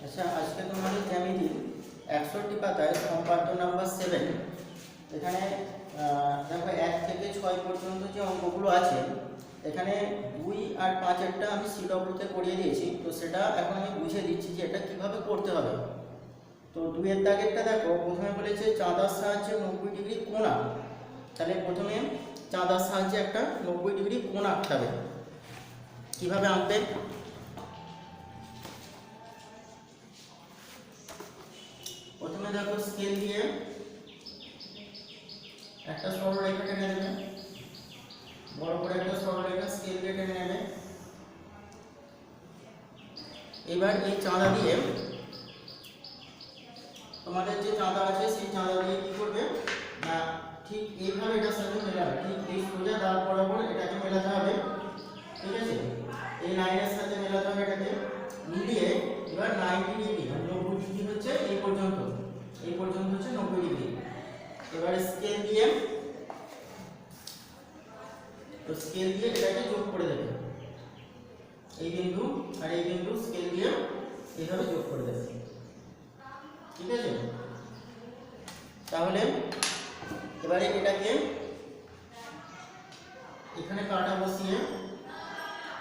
আচ্ছা, আজকে তোমাদের জ্যামিতি 61 পাতায় সম্পাদ্য নাম্বার 7 এখানে দেখো 1 থেকে 6 পর্যন্ত যে অঙ্কগুলো আছে এখানে 2 আর 5 আমি সিডব্লিউতে করিয়ে দিয়েছি। তো সেটা এখন আমি বুঝিয়ে দিচ্ছি যে এটা কিভাবে করতে হবে। তো 2 এর দাগেরটা দেখো, প্রথমে বলেছে চাঁদার সাহায্যে 90 ডিগ্রি কোণ আঁক। তাহলে প্রথমে চাঁদার সাহায্যে একটা 90 ডিগ্রি কোণ আঁকতে হবে। কীভাবে আঁকবে? প্রথমে দেখো স্কেল দিয়ে একটা সরলরেখা টেনে নেবে, বড় করে একটা সরলরেখা স্কেল দিয়ে টেনে নেবে। এবার এই চাঁদা দিয়ে তোমাদের যে চাঁদা আছে সেই চাঁদা দিয়ে কি করবে না, ঠিক এইভাবে এটার সাথে মেলাবে। ঠিক এই সোজা দাগ বরাবর এটাকে মেলাতে হবে, ঠিক আছে? এই লাইনের সাথে মেলাতে হবে এটাকে মিলিয়ে। এবার 90 ডিগ্রি 90 ডিগ্রি হচ্ছে এই পর্যন্ত হচ্ছে 90 ডিগ্রি। এবার স্কেল দিয়ে এটাকে যোগ করে দেবে। এই বিন্দু আর এই বিন্দু স্কেল দিয়ে এইভাবে যোগ করে দেবে, ঠিক আছে? তাহলে এবারে এটাকে এখানে কাটা বসিয়ে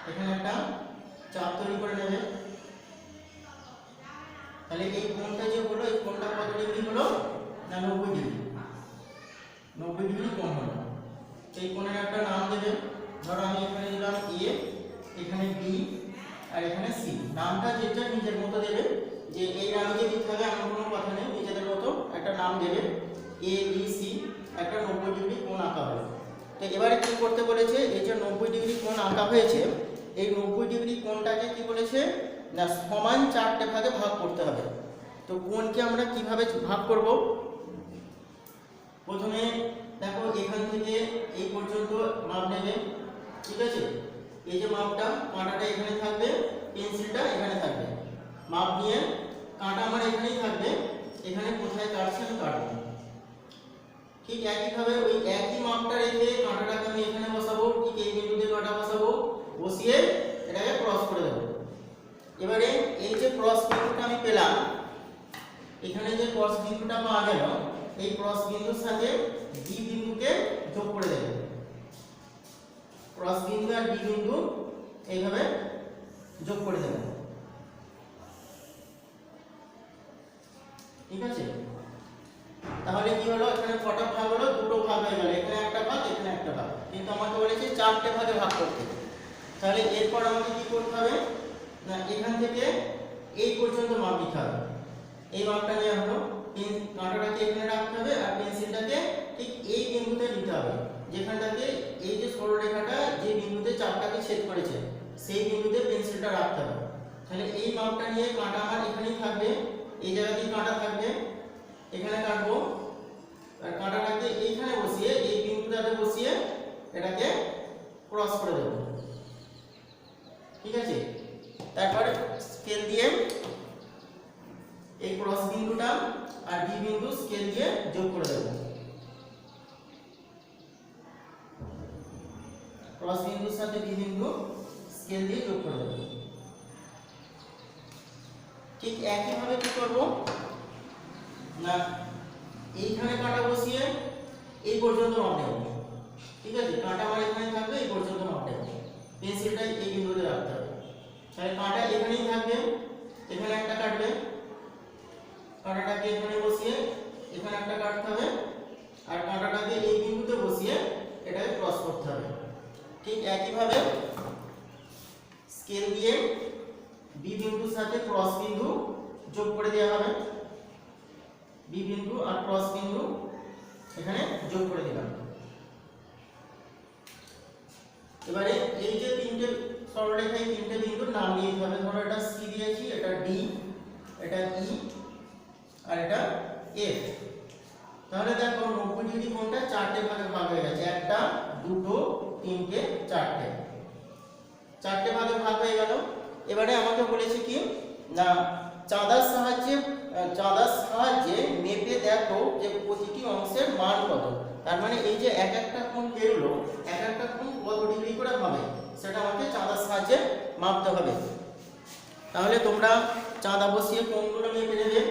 এখানে একটা চাপ তৈরি করে নেবে। তাহলে এই কোণটা যে হলো, এই কোণটা কত ডিগ্রি হলো না 90 ডিগ্রি। 90 ডিগ্রি কোণ হলো। এই কোণের একটা নাম দেবে। ধরো আমি এখানে দিলাম এ, এখানে বি আর এখানে সি। নামটা যেটা নিজের মতো দেবে, যে এই নামে যে দিতে হবে এমন কোনো কথা নেই, নিজেদের মতো একটা নাম দেবে। এ বি সি একটা 90 ডিগ্রি কোণ আঁকা হলো। তো এবারে কি করতে বলেছে, এই যে 90 ডিগ্রি কোণ আঁকা হয়েছে, এই 90 ডিগ্রি কোণটাকে কি বলেছে না সমান 4টে ভাগে ভাগ করতে হবে। তো কোণকে আমরা কিভাবে ভাগ করব? প্রথমে দেখো এখান থেকে এই পর্যন্ত মাপ নেবে, ঠিক আছে? এই যে মাপটা, কাঁটাটা এখানে থাকবে, পেন্সিলটা এখানে থাকবে। মাপ নিয়ে কাঁটা আমার এখানেই থাকবে, এখানে কোথায় কাটছে আমি কাটবো। ঠিক একইভাবে ওই একই মাপটা রেখে কাঁটাটাকে আমি এখানে বসাবো, ঠিক এই বিন্দুতে কাঁটা বসাবো, বসিয়ে এটাকে ক্রস করে দেবো। এবারে এই যে ক্রস বিন্দুটা আমি পেলাম, এখানে যে ক্রস বিন্দুটা পাওয়া গেল, এই ক্রস বিন্দুর সাথে ডি বিন্দুকে যোগ করে দেবে। ক্রস বিন্দু আর ডি বিন্দু এইভাবে যোগ করে দেবে, ঠিক আছে? তাহলে কি হলো, এখানে কটা ভাগ হলো? দুটো ভাগ হয়ে গেল। এখানে একটা ভাগ, এখানে একটা ভাগ, কিন্তু আমাকে বলেছে 4টে ভাগে ভাগ করতে। তাহলে এরপর আমাকে কি করতে হবে না, এখান থেকে এই পর্যন্ত মাপ নিতে হবে। এই মাপটা নেওয়া হলো, কাঁটাটাকে এখানে রাখতে হবে আর পেন্সিলটাকে ঠিক এই বিন্দুতে নিতে হবে, যেখানটাতে এই যে সরলরেখাটা যে বিন্দুতে চাপটাকে ছেদ করেছে সেই বিন্দুতে পেন্সিলটা রাখতে হবে। তাহলে এই মাপটা নিয়ে কাঁটা আমার এখানেই থাকবে, এই জায়গাতেই কাঁটা থাকবে, এখানে কাটবো। আর কাঁটাটাকে এইখানে বসিয়ে এই বিন্দুটাতে বসিয়ে এটাকে ক্রস করে দেব, ঠিক আছে? তারপরে স্কেল দিয়ে এই ক্রস বিন্দুটা আর ডি বিন্দু স্কেল দিয়ে যোগ করে দেব। ক্রস বিন্দুর সাথে ডি বিন্দু স্কেল দিয়ে যোগ করে দেব। ঠিক একইভাবে কি করব না, এইখানে কাঁটা বসিয়ে এই পর্যন্ত মাপ নেব, ঠিক আছে? কাঁটা আমার এখানে থাকবে, এই পর্যন্ত মাপ নেব, পেন্সিলটা এই বিন্দুতে রাখতে হবে। তাহলে কাঁটা এখানেই থাকবে, এখানে একটা কাটবে, কাঁটাটাকে এখানে বসিয়ে এখানে একটা কাটতে হবে, আর কাঁটাটাকে এই বিন্দুতে বসিয়ে এটাকে ক্রস করতে হবে। ঠিক একইভাবে স্কেল দিয়ে বি বিন্দুর সাথে ক্রস বিন্দু যোগ করে দেওয়া হবে। বি বিন্দু আর ক্রস বিন্দু এখানে যোগ করে দিলাম। এবারে এই যে তিনটে সরলরেখায় তিনটে বিন্দুর নাম দিয়ে দিতে হবে। ধরো এটা সি দিয়েছি, এটা ডি, এটা ই আর এটা এফ। তাহলে দেখো 90 ডিগ্রি কোণটা 4টে ভাগে ভাগ হয়ে গেছে। একটা, দুটো, তিনটে, 4টে ভাগে ভাগ হয়ে গেল। এবারে আমাকে বলেছে কি না চাঁদার সাহায্যে মেপে দেখো যে প্রতিটি অংশের মান কত। তার মানে এই যে এক একটা কোণ বেরোলো, এক একটা কোণ কত ডিগ্রি করে হবে সেটা আমাকে চাঁদার সাহায্যে মাপতে হবে। তাহলে তোমরা চাঁদা বসিয়ে কোণগুলো মেপে নেবে,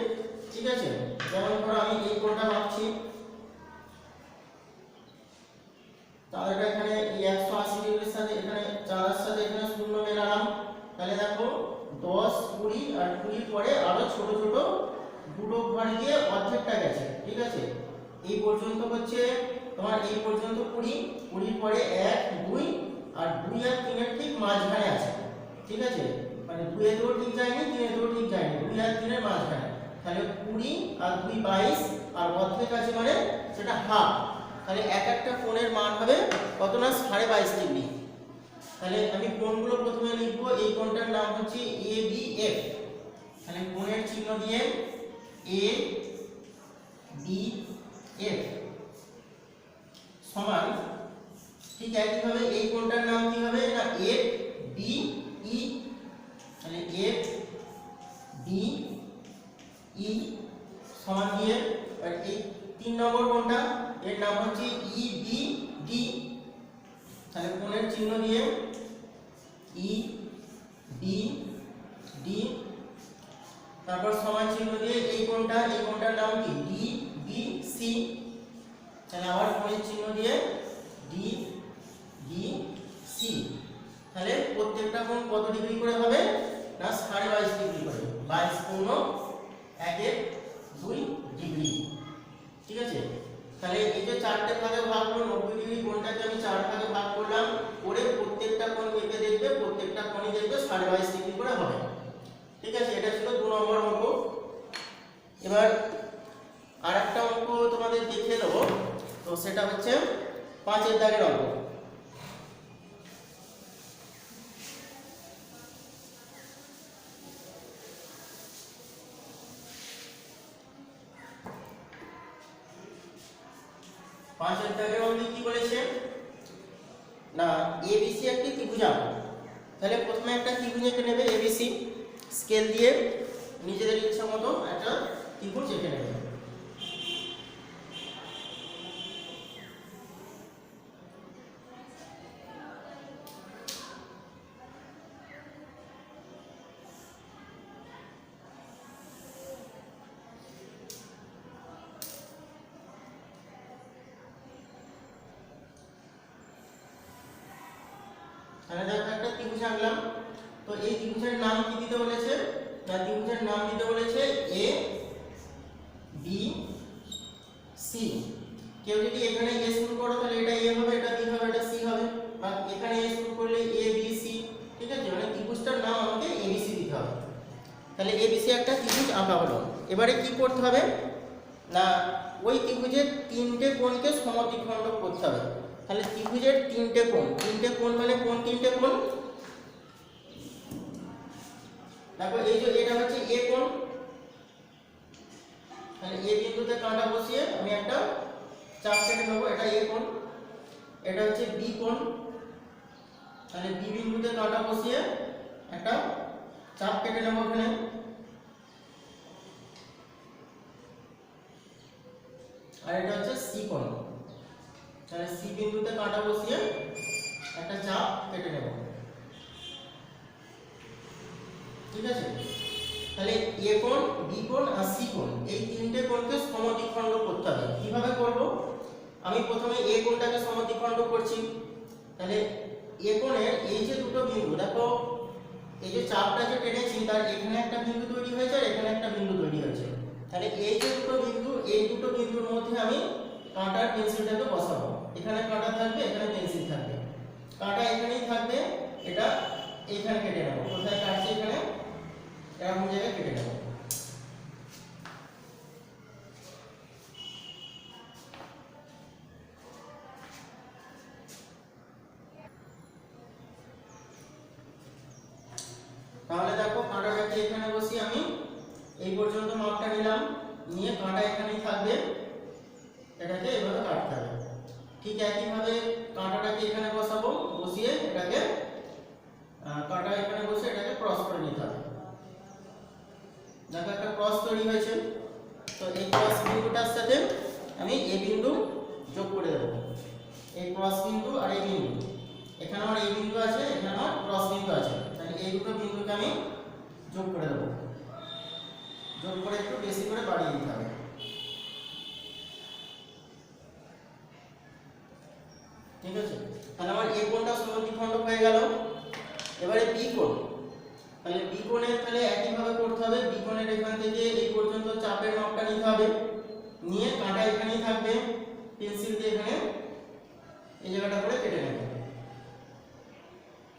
ঠিক আছে। যেমন ধরো আমি এই কোণটা মাপছি, তাহলে এখানে এই 180 ডিগ্রির সাথে এখানে চাঁদার সাথে এখানে শূন্য মেলালাম, তাহলে দেখো 10 20 আর 20 পরে আরো ছোট ছোট দুটো ঘর গিয়ে অর্ধেকটা গেছে, ঠিক আছে। এই পর্যন্ত হচ্ছে তোমার এই পর্যন্ত 20 20 পরে 1 2 আর 2 আর 3 এর ঠিক মাঝখানে আছে, ঠিক আছে। মানে 2 এর দিকেও ঠিক যায়নি 3 এর দিকেও ঠিক যায়নি, 2 আর 3 এর মাঝখানে, তাহলে 20 আর 2 22 আর অর্ধেক আছে মানে সেটা হাফ। তাহলে এক একটা কোণের মান হবে কত না 22.5 ডিগ্রি। তাহলে আমি কোণগুলো প্রথমে লিখব, এই কোণটার নাম হচ্ছে ABF। তাহলে কোণের চিহ্ন দিয়ে ABF সমান, ঠিক একইভাবে এই কোণটার নাম কি হবে না FBE। তাহলে FBE সমান দিয়ে আর এই 3 নম্বর কোণটা এর নাম হচ্ছে EBD। তাহলে কোণের চিহ্ন দিয়ে EBD, তারপর সমান চিহ্ন দিয়ে এই কোণটার নাম কি DBC। তাহলে আবার কোণের চিহ্ন দিয়ে DBC। তাহলে প্রত্যেকটা কোণ কত ডিগ্রি করে হবে না 22.5 ডিগ্রি করে, 22 কোণ 1 2 ডিগ্রি, ঠিক আছে। তাহলে এই যে চারটে ভাগে ভাগ হলো 90 ডিগ্রি কোণটাকে আমি 4 ভাগে ভাগ করলাম, করে প্রত্যেকটা কোণ মেপে দেখবে, প্রত্যেকটা কোণই দেখবে 22.5 ডিগ্রি করে হবে, ঠিক আছে। এটা ছিল 2 নম্বর অঙ্ক। এবার আরেকটা অঙ্ক তোমাদের দেখিয়ে দেবো, তো সেটা হচ্ছে 5 এর দাগের অঙ্ক। পাঁচের দাগের অঙ্কে কি বলেছে না ABC একটি ত্রিভুজ আঁকো। তাহলে প্রথমে একটা ত্রিভুজ এঁকে নেবে ABC, স্কেল দিয়ে নিজেদের ইচ্ছা মতো একটা ত্রিভুজ এঁকে নেবে। তাহলে দেখো একটা ত্রিভুজ আঁকলাম, তো এই ত্রিভুজের নাম কি দিতে বলেছে না ত্রিভুজের নাম দিতে বলেছে ABC। কেউ যদি এখানে A শুরু করো তাহলে এটা A হবে, এটা B হবে, এটা C হবে, বা এখানে A শুরু করলে ABC, ঠিক আছে। মানে ত্রিভুজটার নাম আমাকে ABC দিতে হবে। তাহলে ABC একটা ত্রিভুজ আঁকা হলো। এবারে কি করতে হবে না ওই ত্রিভুজের 3টে কোণকে সমদ্বিখণ্ড করতে হবে। তাহলে ত্রিভুজের 3টে কোণ মানে কোন 3টে কোণ, দেখো এই যে এটা হচ্ছে A কোণ, তাহলে A বিন্দুতে কাঁটা বসিয়ে আমি একটা চাপ কেটে নেব, এটা A কোণ। এটা হচ্ছে B কোণ, তাহলে B বিন্দুতে কাঁটা বসিয়ে একটা চাপ কেটে নেব এখানে। আর এটা হচ্ছে C কোণ, তাহলে C বিন্দুতে কাঁটা বসিয়ে একটা চাপ কেটে নেব, ঠিক আছে। তাহলে A কোণ, B কোণ আর C কোণ এই 3টে কোণকে সমদ্বিখণ্ড করতে হবে। কিভাবে করব, আমি প্রথমে A কোণটাকে সমদ্বিখণ্ড করছি। তাহলে A কোণের এই যে দুটো বিন্দু, দেখো এই যে চাপটা যে টেনেছি তার এখানে একটা বিন্দু তৈরি হয়েছে আর এখানে একটা বিন্দু তৈরি হয়েছে। তাহলে এই যে দুটো বিন্দু, এই দুটো বিন্দুর মধ্যে আমি কাঁটার পেন্সিলটাকে বসাবো। এখানে কাঁটা থাকবে, এখানে পেন্সিল থাকবে, কাঁটা এখানেই থাকবে, এটা এইখানে কেটে নেব। কোথায় কাটছি এখানে এরকম জায়গায় কেটে নেব। তাহলে দেখো কাঁটাটাকে এখানে বসিয়ে আমি এই পর্যন্ত মাপটা নিলাম, নিয়ে কাঁটা এখানেই থাকবে, এটাকে এভাবে কাটতে হবে। ঠিক একইভাবে কাঁটাটাকে এখানে বসাবো, বসিয়ে এটাকে কাঁটা এখানে বসে এটাকে ক্রস করে নিতে হবে। দেখো একটা ক্রস তৈরি হয়েছে, তো এই ক্রস বিন্দুটার সাথে আমি এই বিন্দু যোগ করে দেব। এই ক্রস বিন্দু আর এই বিন্দু, এখানে আমার এই বিন্দু আছে, এখানে আমার ক্রস বিন্দু আছে, তাহলে এই দুটো বিন্দুকে আমি যোগ করে দেবো, যোগ করে একটু বেশি করে বাড়িয়ে দিতে হবে। ঠিক আছে, তাহলে আমার এ কোণটা সমদ্বিখণ্ডক হয়ে গেল। এবারে বি কোণ, তাহলে বি কোণের তাহলে একইভাবে করতে হবে। বি কোণের এখান থেকে এই পর্যন্ত চাপের মাপটা নিতে হবে, নিয়ে কাঁটা এখানেই থাকবে, পেন্সিল দিয়ে এখানে এই জায়গাটা করে কেটে নেবে।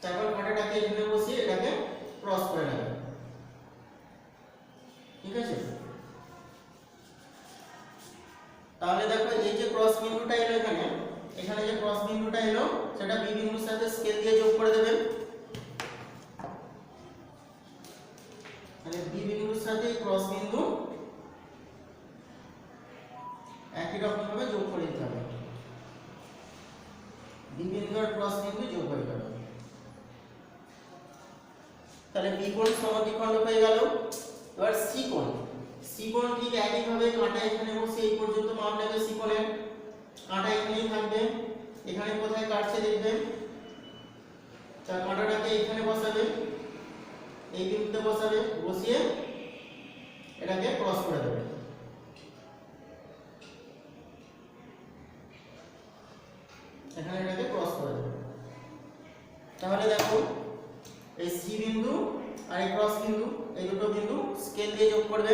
তারপর কাঁটাটাকে এখানে বসিয়ে এটাকে ক্রস করে নেবে। ঠিক আছে, তাহলে দেখো এই যে ক্রস বিন্দুটা এলো এখানে, এখানে যে ক্রস বিন্দুটা এলো সেটা বি বিন্দুর সাথে স্কেল দিয়ে যোগ করে দেবেন। মানে বি বিন্দুর সাথে ক্রস বিন্দু একই রকম ভাবে যোগ করে দিতে হবে। বি বিন্দু আর ক্রস বিন্দু যোগ হয়ে গেল, তাহলে বি কোণ সমদ্বিখণ্ডক হয়ে গেল। এবার সি কোণ, সি কোণ ঠিক একই ভাবে কাঁটা এখানে বসে এই পর্যন্ত মাপ নেবে। সি কোণের কাঁটা এখানেই থাকবে, এখানে কোথায় কাটছে দেখবেন, তার কাঁটাটাকে এখানে বসাবে, এই বিন্দুতে বসাবে, বসিয়ে এটাকে ক্রস করে দেবে। এখানে এটাকে ক্রস করে দেবে। তাহলে দেখো এই সি বিন্দু আর এই ক্রস বিন্দু, এই দুটো বিন্দু স্কেল দিয়ে যোগ করবে।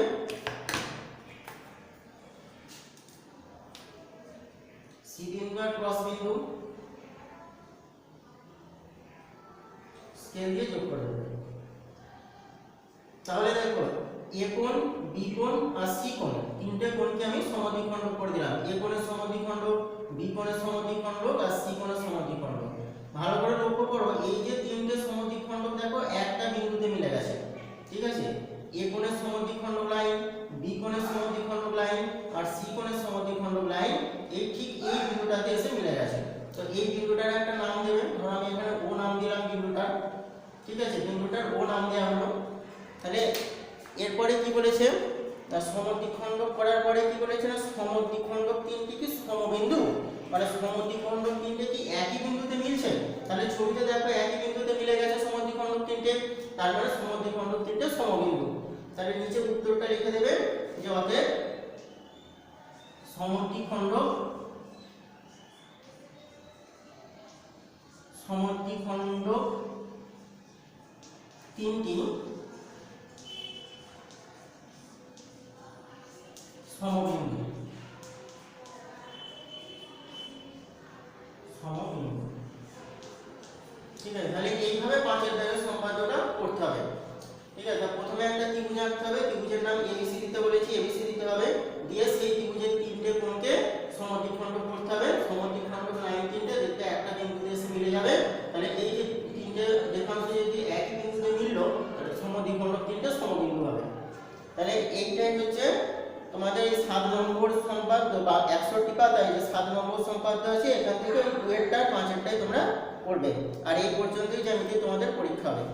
সি বিন্দু আর ক্রস বিন্দু স্কেল দিয়ে যোগ করে দেবে। তাহলে দেখো এ কোণ, বি কোণ আর সি কোণ, তিনটে কোণকে আমি সমদ্বিখণ্ডক করে দিলাম। এ কোণের সমদ্বিখণ্ডক, বি কোণের সমদ্বিখণ্ডক আর সি কোণের সমদ্বিখণ্ডক। ভালো করে লক্ষ্য করো, এই যে তিনটে সমদ্বিখণ্ডক দেখো একটা বিন্দুতে মিলে গেছে। ঠিক আছে, এ কোণের সমদ্বিখণ্ডক লাইন, বি কোণের সমদ্বিখণ্ডক লাইন আর সি কোণের সমদ্বিখণ্ডক লাইন এই ঠিক এই বিন্দুটাতে এসে মিলে গেছে। তো এই বিন্দুটার একটা নাম দেবেন, ধরো আমি এখানে ও নাম দিলাম বিন্দুটার। ঠিক আছে, বিন্দুটার ও নাম দেওয়া হলো। তাহলে এরপরে কি বলেছে, না সমদ্বিখণ্ডক করার পরে কি বলেছে, না সমদ্বিখণ্ডক তিনটি কি সমবিন্দু, মানে সমদ্বিখণ্ডক তিনটে কি একই বিন্দুতে মিলছে। তাহলে ছবিতে দেখো একই বিন্দুতে মিলে গেছে সমদ্বিখণ্ডক তিনটে, তার মানে সমদ্বিখণ্ডক তিনটে সমবিন্দু। তাহলে নিচে উত্তরটা লিখে দেবে যে অতএব সমদ্বিখণ্ডক তিনটি সমবিন্দু। ঠিক আছে, তাহলে এইভাবে পাঁচের দাগের সম্পাদ্যটা করতে হবে। ঠিক আছে, প্রথমে একটা ত্রিভুজ আঁকতে হবে, ত্রিভুজের নাম এবিসি দিতে বলেছি, এবিসি দিতে হবে, দিয়ে সেই ত্রিভুজের তিনটে কোণকে সমদ্বিখণ্ডক করতে হবে। সমদ্বিখণ্ডক লাইন তিনটে দেখতে একটা বিন্দুতে এসে মিলে যাবে। তাহলে এই যে তিনটে রেখাংশ যদি একই বিন্দুতে মিললো, তাহলে সমদ্বিখণ্ডক তিনটে সমবিন্দু হবে। তাহলে এইটাই হচ্ছে তোমাদের এই 7 নম্বর সম্পাদ্য বা 61 পাতায় যে 7 নম্বর সম্পাদ্য আছে, এখান থেকে 2 এরটা 5 এরটাই তোমরা করবে। আর এই পর্যন্তই জ্যামিতি তোমাদের পরীক্ষা হবে।